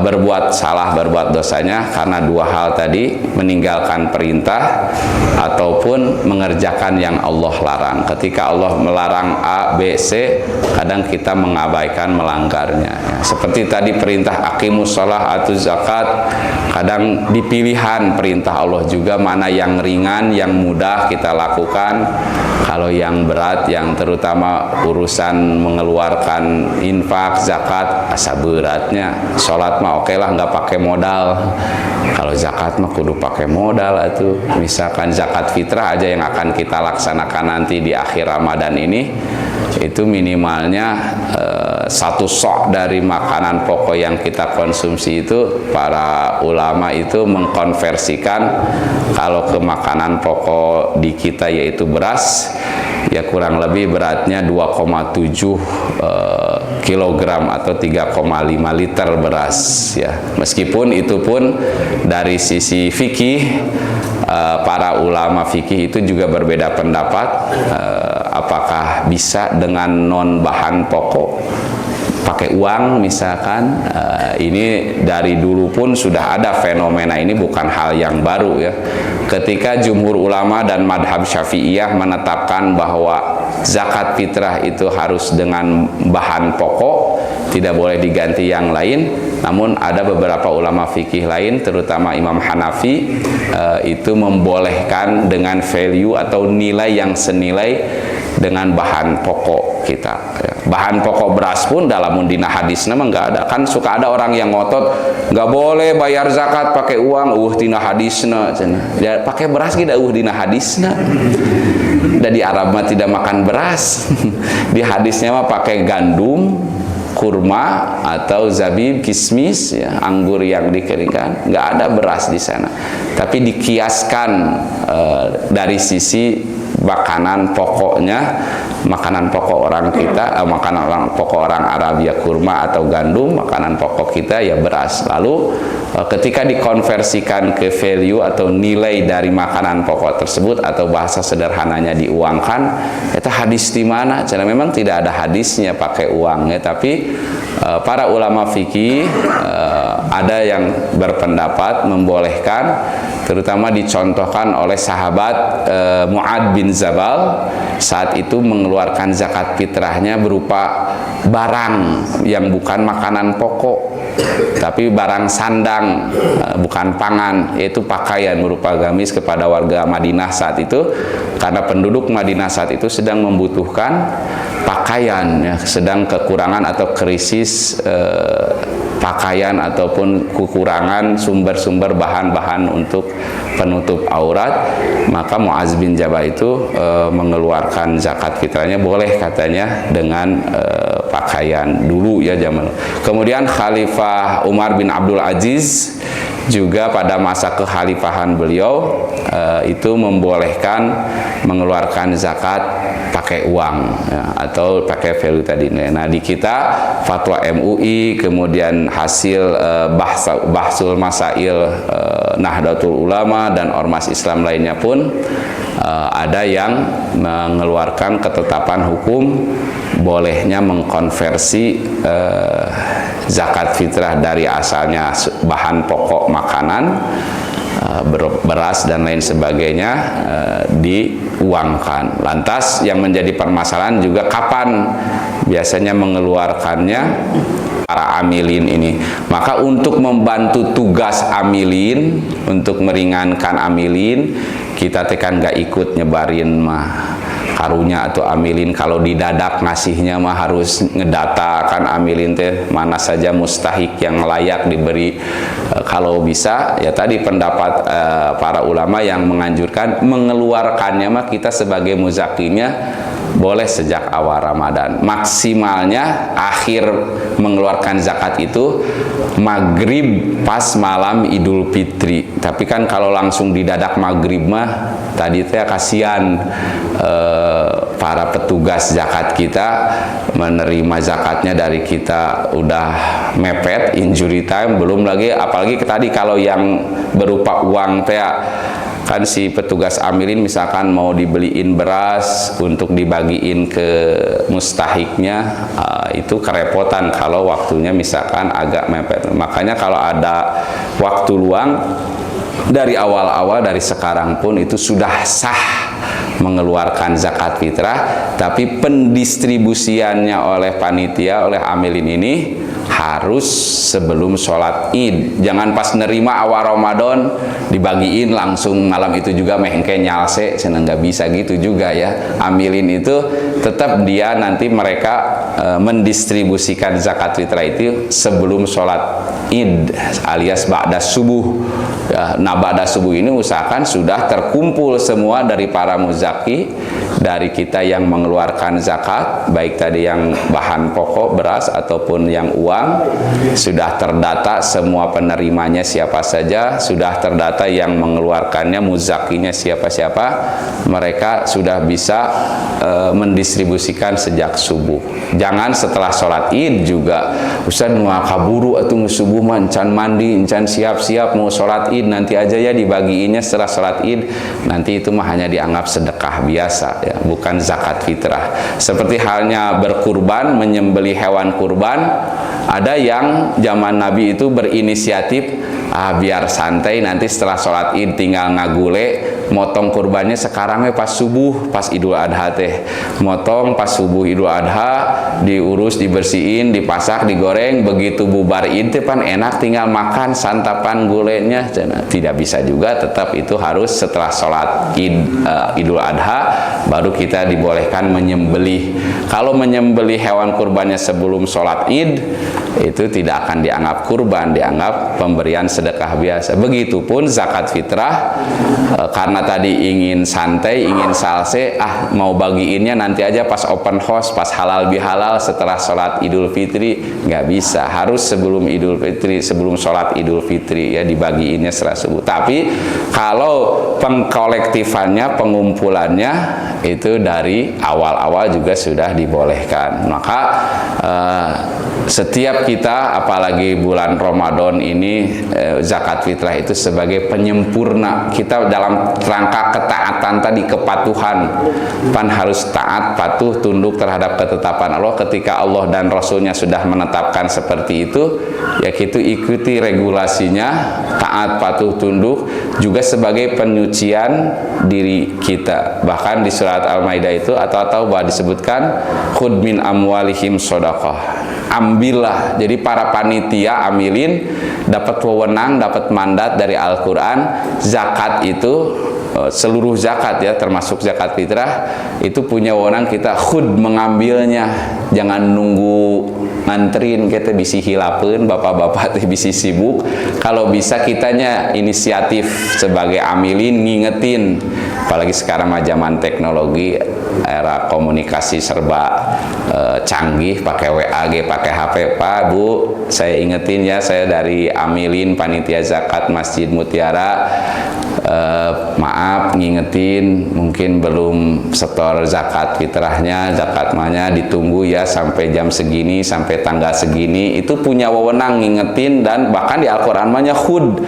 berbuat salah, berbuat dosanya karena 2 hal tadi, meninggalkan perintah ataupun mengerjakan yang Allah larang. Ketika Allah melarang A, B, C, kadang kita mengabaikan, melanggarnya. Ya, seperti tadi perintah aqimus shalah, atuz zakat, kadang dipilihan perintah Allah juga, mana yang ringan, yang mudah kita lakukan. Kalau yang berat, yang terutama urusan mengeluarkan infak, zakat, asa beratnya. Sholat mah oke lah, nggak pakai modal. Kalau zakat mah kudu pakai modal itu. Misalkan zakat fitrah aja yang akan kita laksanakan nanti di akhir Ramadan ini, itu minimalnya 1 sok dari makanan pokok yang kita konsumsi itu para ulama itu mengkonversikan kalau ke makanan pokok di kita yaitu beras ya kurang lebih beratnya 2,7 kilogram atau 3,5 liter beras ya. Meskipun itu pun dari sisi fikih para ulama fikih itu juga berbeda pendapat apakah bisa dengan non bahan pokok pakai uang misalkan. Ini dari dulu pun sudah ada fenomena ini, bukan hal yang baru ya. Ketika jumhur ulama dan madhab syafi'iyah menetapkan bahwa zakat fitrah itu harus dengan bahan pokok, tidak boleh diganti yang lain. Namun ada beberapa ulama fikih lain, terutama Imam Hanafi, itu membolehkan dengan value atau nilai yang senilai dengan bahan pokok kita. Bahan pokok beras pun dalam dina hadis nama nggak ada. Kan suka ada orang yang ngotot nggak boleh bayar zakat pakai uang, tina hadisna, ya, pakai beras kita dina hadisna. Dan di Arab mah tidak makan beras. Di hadisnya mah pakai gandum, kurma atau zabib, kismis, ya, anggur yang dikeringkan. Nggak ada beras di sana. Tapi dikiaskan dari sisi makanan pokoknya, makanan pokok orang kita, makanan orang pokok orang Arab ya kurma atau gandum, makanan pokok kita ya beras. Lalu ketika dikonversikan ke value atau nilai dari makanan pokok tersebut atau bahasa sederhananya diuangkan, itu hadis di mana? Karena memang tidak ada hadisnya pakai uang ya, tapi para ulama fikih ada yang berpendapat membolehkan, terutama dicontohkan oleh sahabat Mu'ad bin Jabal saat itu mengeluarkan zakat fitrahnya berupa barang yang bukan makanan pokok tapi barang sandang, bukan pangan, yaitu pakaian berupa gamis kepada warga Madinah saat itu, karena penduduk Madinah saat itu sedang membutuhkan pakaian ya, sedang kekurangan atau krisis pakaian ataupun kekurangan sumber-sumber bahan-bahan untuk penutup aurat. Maka Mu'adz bin Jabal itu mengeluarkan zakat fitrahnya boleh katanya dengan pakaian dulu ya zaman. Kemudian Khalifah Umar bin Abdul Aziz juga pada masa kekhalifahan beliau itu membolehkan mengeluarkan zakat pakai uang ya, atau pakai value tadi. Nah di kita fatwa MUI, kemudian hasil bahsul masail Nahdlatul Ulama dan ormas Islam lainnya pun ada yang mengeluarkan ketetapan hukum bolehnya mengkonversi zakat fitrah dari asalnya bahan pokok makanan, beras dan lain sebagainya, diuangkan. Lantas yang menjadi permasalahan juga kapan biasanya mengeluarkannya para amilin ini. Maka untuk membantu tugas amilin, untuk meringankan amilin, kita tekan nggak ikut nyebarin mah karunya atau amilin. Kalau didadak ngasihnya mah harus ngedata kan amilin teh mana saja mustahik yang layak diberi. Kalau bisa ya tadi pendapat para ulama yang menganjurkan mengeluarkannya mah kita sebagai muzakimnya boleh sejak awal Ramadan. Maksimalnya akhir mengeluarkan zakat itu maghrib pas malam Idul Fitri. Tapi kan kalau langsung didadak maghrib mah tadi teh kasihan para petugas zakat kita menerima zakatnya dari kita udah mepet injury time, belum lagi apalagi tadi kalau yang berupa uang teh kan si petugas amilin misalkan mau dibeliin beras untuk dibagiin ke mustahiknya, itu kerepotan kalau waktunya misalkan agak mepet. Makanya kalau ada waktu luang dari awal-awal, dari sekarang pun itu sudah sah mengeluarkan zakat fitrah, tapi pendistribusiannya oleh panitia, oleh amilin ini harus sebelum sholat id. Jangan pas nerima awal Ramadan dibagiin langsung malam itu juga mehengke nyalse, senang nggak bisa gitu juga ya. Amilin itu tetap dia nanti mereka mendistribusikan zakat fitrah itu sebelum sholat id alias ba'da subuh ya. Nah ba'da subuh ini usahakan sudah terkumpul semua dari para muzaki, dari kita yang mengeluarkan zakat, baik tadi yang bahan pokok beras ataupun yang uang, sudah terdata semua penerimanya siapa saja, sudah terdata yang mengeluarkannya, muzakinya siapa-siapa, mereka sudah bisa mendistribusikan sejak subuh. Jangan setelah sholat id juga Ustaz mau kaburu atau subuh mah encan mandi, encan siap-siap mau sholat id, nanti aja ya dibagiinnya setelah sholat id. Nanti itu mah hanya dianggap sedekah biasa ya, bukan zakat fitrah. Seperti halnya berkurban, menyembelih hewan kurban, ada yang zaman Nabi itu berinisiatif, biar santai nanti setelah sholat id tinggal ngagule, motong kurbannya sekarangnya pas subuh, pas Idul Adha teh, motong pas subuh Idul Adha, diurus, dibersihin, dipasak, digoreng, begitu bubar id teh pan enak tinggal makan santapan gulenya. Tidak bisa juga, tetap itu harus setelah sholat Idul Adha baru kita dibolehkan menyembelih. Kalau menyembelih hewan kurbannya sebelum sholat id itu tidak akan dianggap kurban, dianggap pemberian sedekah biasa. Begitupun zakat fitrah, karena tadi ingin santai, ingin salse, mau bagiinnya nanti aja pas open house, pas halal bihalal setelah sholat Idul Fitri, nggak bisa, harus sebelum Idul Fitri, sebelum sholat Idul Fitri ya dibagiinnya setelah subuh. Tapi kalau pengkolektifannya, pengumpulannya itu dari awal-awal juga sudah dibolehkan. Maka setiap kita, apalagi bulan Ramadan ini, zakat fitrah itu sebagai penyempurna kita dalam rangka ketaatan tadi, kepatuhan. Pan harus taat, patuh, tunduk terhadap ketetapan Allah. Ketika Allah dan Rasulnya sudah menetapkan seperti itu, ya kita ikuti regulasinya, taat, patuh, tunduk, juga sebagai penyucian diri kita. Bahkan di surat Al-Maidah itu atau Taubah disebutkan, khud min amwalihim shadaqah, ambillah. Jadi para panitia amilin dapat wewenang, dapat mandat dari Al-Quran, zakat itu seluruh zakat ya, termasuk zakat fitrah itu punya wewenang kita khud mengambilnya. Jangan nunggu nganterin, kita bisa hilapin, bapak-bapak bisa sibuk. Kalau bisa kitanya inisiatif sebagai amilin ngingetin, apalagi sekarang zaman teknologi, era komunikasi serba canggih, pakai WA, pakai HP, Pak, Bu, saya ingetin ya, saya dari amilin panitia zakat Masjid Mutiara, maaf ngingetin mungkin belum setor zakat fitrahnya, zakat mahnya, ditunggu ya sampai jam segini, sampai tanggal segini. Itu punya wewenang ngingetin, dan bahkan di Al-Quran mahnya khud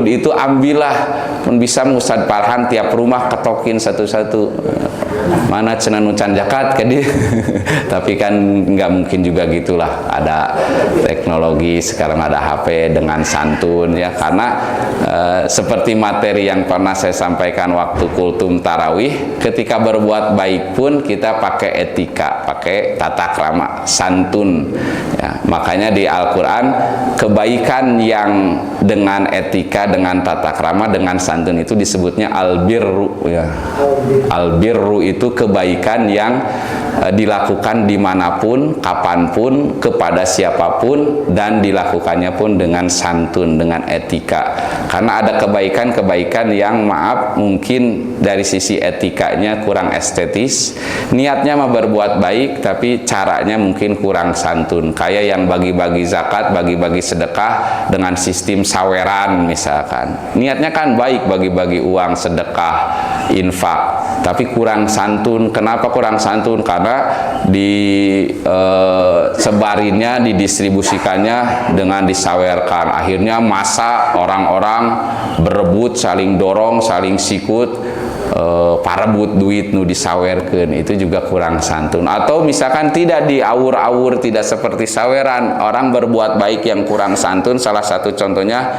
itu ambillah. Pun bisa Ustaz Farhan tiap rumah ketokin satu-satu, mana cenah nucan zakat ke dia. Tapi kan nggak mungkin juga gitulah, ada teknologi sekarang, ada HP dengan santun ya. Karena seperti materi yang pernah saya sampaikan waktu kultum tarawih, ketika berbuat baik pun kita pakai etika, pakai tata krama, santun ya. Makanya di Al-Quran kebaikan yang dengan etika, dengan tata krama, dengan santun itu disebutnya albirru ya. Albirru itu kebaikan yang dilakukan dimanapun, kapanpun, kepada siapapun, dan dilakukannya pun dengan santun, dengan etika. Karena ada kebaikan-kebaikan yang maaf mungkin dari sisi etikanya kurang estetis, niatnya mah berbuat baik tapi caranya mungkin kurang santun. Kayak yang bagi-bagi zakat, bagi-bagi sedekah dengan sistem saweran misalkan, niatnya kan baik, bagi-bagi uang, sedekah, infak, tapi kurang santun. Kenapa kurang santun? Karena sebarinnya, didistribusikannya dengan disawerkan, akhirnya masa orang-orang berebut, saling dorong, saling sikut, parebut duit nu disawerkeun, itu juga kurang santun. Atau misalkan tidak diawur-awur, tidak seperti saweran, orang berbuat baik yang kurang santun, salah satu contohnya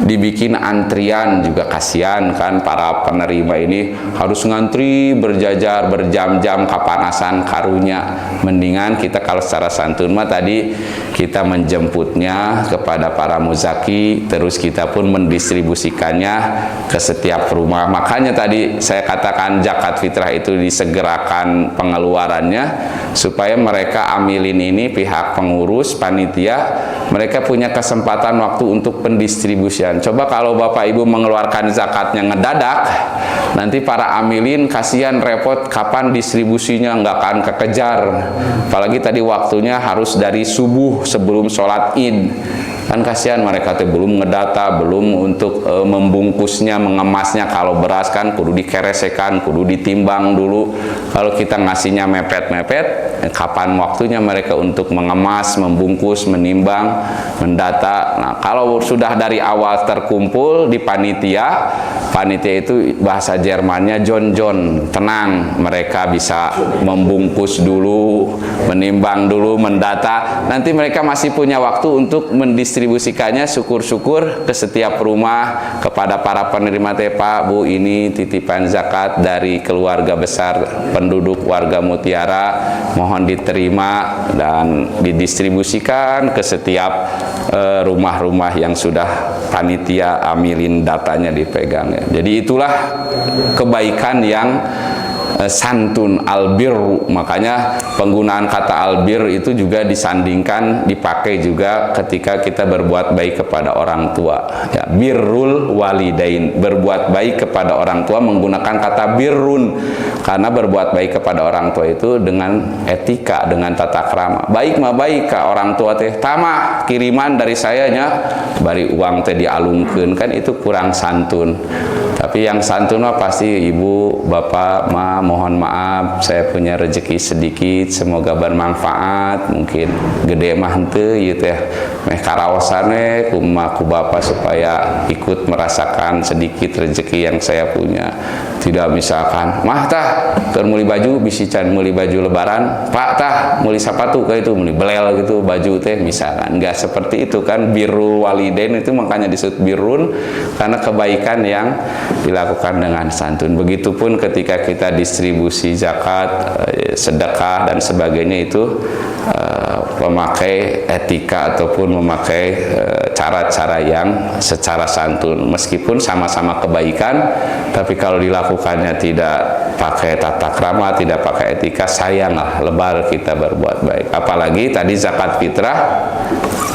dibikin antrian, juga kasihan kan para penerima ini harus ngantri berjajar berjam-jam kapanasan karunya. Mendingan kita kalau secara santun mah tadi kita menjemputnya kepada para muzaki, terus kita pun mendistribusikannya ke setiap rumah. Makanya tadi saya katakan zakat fitrah itu disegerakan pengeluarannya supaya mereka amilin ini, pihak pengurus panitia, mereka punya kesempatan waktu untuk pendistribusian. Coba kalau Bapak Ibu mengeluarkan zakatnya ngedadak, nanti para amilin kasihan repot kapan distribusinya, nggak akan kekejar. Apalagi tadi waktunya harus dari subuh sebelum sholat id, kan kasihan mereka tuh belum ngedata, belum untuk membungkusnya, mengemasnya. Kalau beras kan kudu dikeresekan, kudu ditimbang dulu. Kalau kita ngasihnya mepet-mepet, kapan waktunya mereka untuk mengemas, membungkus, menimbang, mendata. Nah, kalau sudah dari awal terkumpul di panitia itu bahasa Jermannya John, tenang, mereka bisa membungkus dulu, menimbang dulu, mendata. Nanti mereka masih punya waktu untuk mendistribusikannya, syukur-syukur ke setiap rumah kepada para penerima. Pak, Bu, ini titipan zakat dari keluarga besar penduduk warga Mutiara, mohon diterima dan didistribusikan ke setiap rumah-rumah yang sudah panitia amilin datanya dipegang ya. Jadi itulah kebaikan yang santun, albir. Makanya penggunaan kata albir itu juga disandingkan, dipakai juga ketika kita berbuat baik kepada orang tua ya. Birrul walidain, berbuat baik kepada orang tua menggunakan kata birrun, karena berbuat baik kepada orang tua itu dengan etika, dengan tata krama. Baik mah baik ke orang tua teh, tamah kiriman dari sayanya bari uang teh dialungkeun, kan itu kurang santun. Tapi yang santun mah pasti ibu, bapak, ma, mohon maaf saya punya rezeki sedikit, semoga bermanfaat, mungkin gede mah henteu ieu teh meh karaosan we ku bapak supaya ikut merasakan sedikit rezeki yang saya punya. Tidak misalkan mah tah keur meuli baju bisi can meuli baju lebaran, pak tah meuli sapatu ka itu meuli belel gitu baju teh, misalkan. Enggak seperti itu kan. Birrul walidain itu makanya disebut birrun karena kebaikan yang dilakukan dengan santun. Begitupun ketika kita distribusi zakat, sedekah dan sebagainya, itu memakai etika ataupun memakai cara-cara yang secara santun. Meskipun sama-sama kebaikan, tapi kalau dilakukannya tidak pakai tata krama, tidak pakai etika, sayanglah, lebar kita berbuat baik. Apalagi tadi zakat fitrah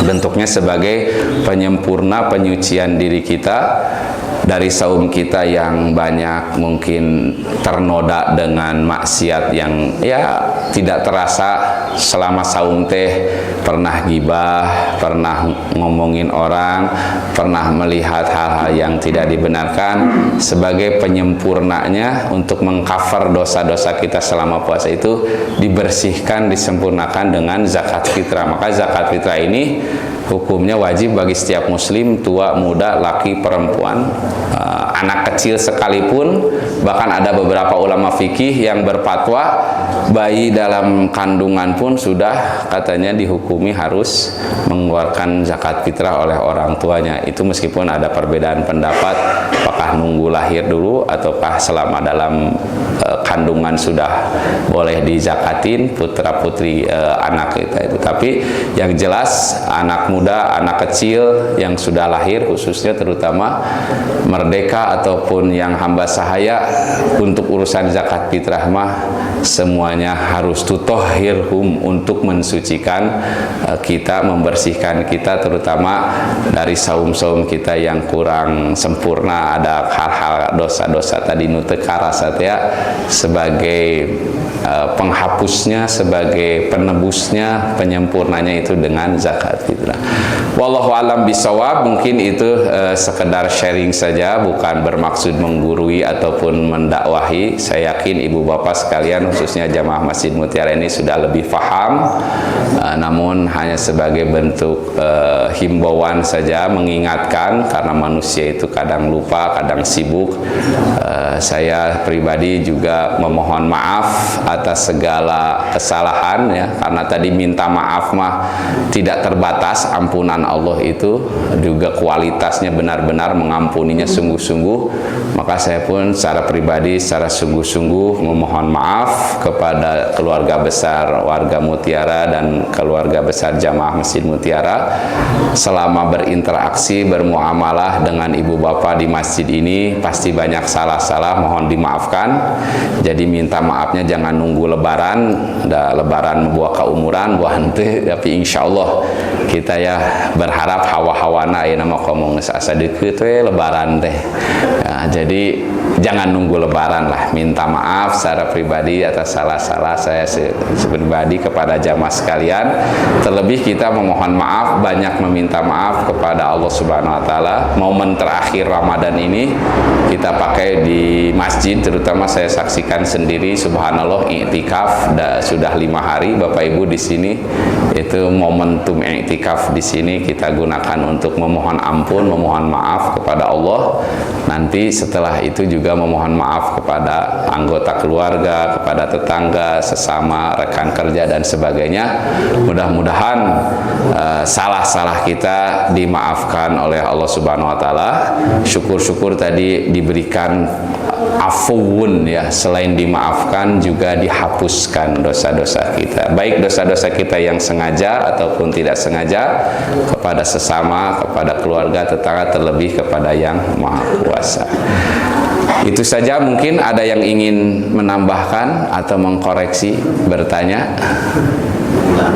bentuknya sebagai penyempurna penyucian diri kita dari saum kita yang banyak mungkin ternoda dengan maksiat yang ya tidak terasa selama saum teh, pernah gibah, pernah ngomongin orang, pernah melihat hal-hal yang tidak dibenarkan. Sebagai penyempurnanya untuk mengcover dosa-dosa kita selama puasa itu dibersihkan, disempurnakan dengan zakat fitrah. Maka zakat fitrah ini hukumnya wajib bagi setiap muslim, tua, muda, laki, perempuan, anak kecil sekalipun. Bahkan ada beberapa ulama fikih yang berfatwa bayi dalam kandungan pun sudah katanya dihukumi harus mengeluarkan zakat fitrah oleh orang tuanya. Itu meskipun ada perbedaan pendapat apakah nunggu lahir dulu ataukah selama dalam kandungan sudah boleh dizakatin putra putri anak kita itu. Tapi yang jelas anak muda, anak kecil yang sudah lahir khususnya, terutama merdeka ataupun yang hamba sahaya, untuk urusan zakat fitrah mah semuanya harus tutohirhum, untuk mensucikan kita, membersihkan kita, terutama dari saum-saum kita yang kurang sempurna. Ada hal-hal dosa-dosa tadi nu teu karasa ya, sebagai penghapusnya, sebagai penebusnya, penyempurnanya itu dengan zakat gitu. Wallahu alam bisawab. Mungkin itu sekedar sharing saja, bukan bermaksud menggurui ataupun mendakwahi. Saya yakin ibu bapak sekalian, khususnya jamaah Masjid Mutiara ini sudah lebih paham, namun hanya sebagai bentuk himbauan saja, mengingatkan, karena manusia itu kadang lupa, kadang sibuk. Saya pribadi juga memohon maaf atas segala kesalahan ya, karena tadi minta maaf mah tidak terbatas, ampunan Allah itu juga kualitasnya benar-benar mengampuninya sungguh-sungguh. Maka saya pun secara pribadi, secara sungguh-sungguh memohon maaf kepada keluarga besar warga Mutiara dan keluarga besar jamaah Masjid Mutiara selama berinteraksi, bermuamalah dengan ibu bapak di masjid ini. Pasti banyak salah-salah, mohon dimaafkan. Jadi minta maafnya jangan nunggu lebaran, lebaran membawa keumuran buah hente, tapi insya Allah kita ya berharap hawa-hawana ya nama ngomong asa deket lebaran teh ya, jadi jangan nunggu lebaran lah. Minta maaf secara pribadi atas salah-salah saya pribadi kepada jamaah sekalian. Terlebih kita memohon maaf, banyak meminta maaf kepada Allah Subhanahu wa taala. Momen terakhir Ramadan ini kita pakai di masjid, terutama saya saksikan sendiri, subhanallah, i'tikaf sudah 5 hari Bapak Ibu di sini. Itu momentum i'tikaf di sini kita gunakan untuk memohon ampun, memohon maaf kepada Allah. Nanti setelah itu juga memohon maaf kepada anggota keluarga, kepada tetangga, sesama rekan kerja dan sebagainya. Mudah-mudahan salah-salah kita dimaafkan oleh Allah Subhanahu wa taala. Syukur-syukur tadi diberikan afuun ya, selain dimaafkan juga dihapuskan dosa-dosa kita, baik dosa-dosa kita yang sengaja ataupun tidak sengaja, kepada sesama, kepada keluarga, tetangga, terlebih kepada yang Maha Kuasa. Itu saja. Mungkin ada yang ingin menambahkan atau mengkoreksi, bertanya.